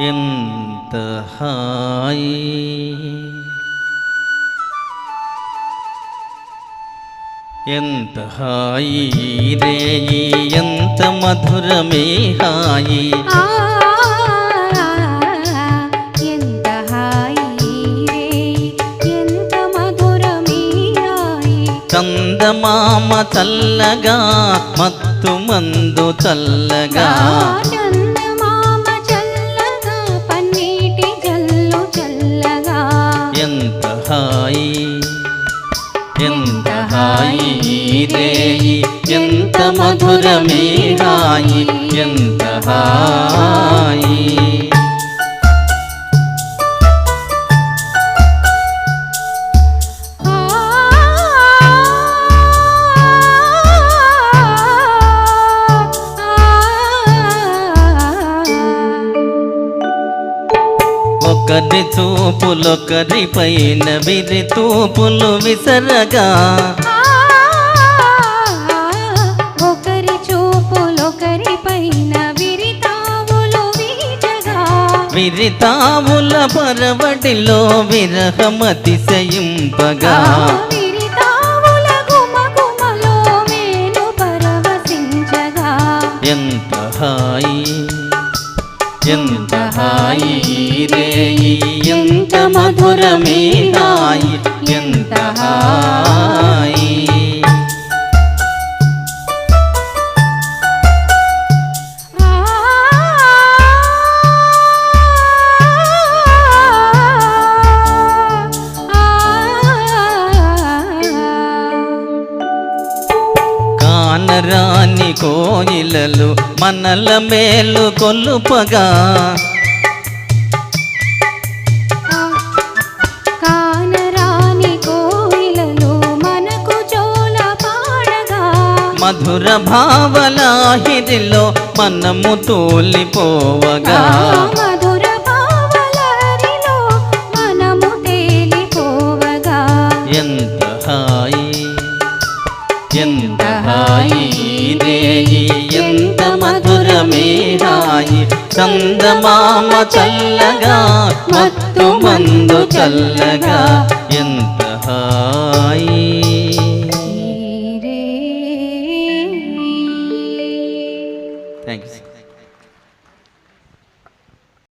ఎంత హాయి ఎంత హాయి రేయి ఎంత మధురమే హాయి ఎంత హాయి రేయి ఎంత మధురమే హాయి చందమామ చల్లగా మత్తు మందు చల్లగా ఎంత హాయి ఎంత హాయి రేయి ఎంత మధురమే హాయి ఎంత హాయి ఒకరి చూపులొకరి పైన విరి తూపులు విసరగా ఒకరి చూపులొకరి పైన విరితావులు వీచగా విరితావుల పరవడిలో విరహమతిశయింపగా విరితావుల గుమగుమలో మేలు పరవశించగా ఎంత హాయి ఎంత హాయి రేయి ఎంత మధురమే హాయి ఎంత హాయి కానరాని కోయిలలు మనల మేలు కొలుపగా కానరాని కోయిలలు మనకు జోల పాడగా మధుర భావలాహిరిలో మనము తోలిపోవగా మధుర భావలహరిలో మనము తేలిపోవగా ఎంత హాయి ఎంత హాయి రేయి ఎంత మధురమే హాయి చందమామ చల్లగా మత్తు మందు చల్లగా ఎంత హాయి. Thank you.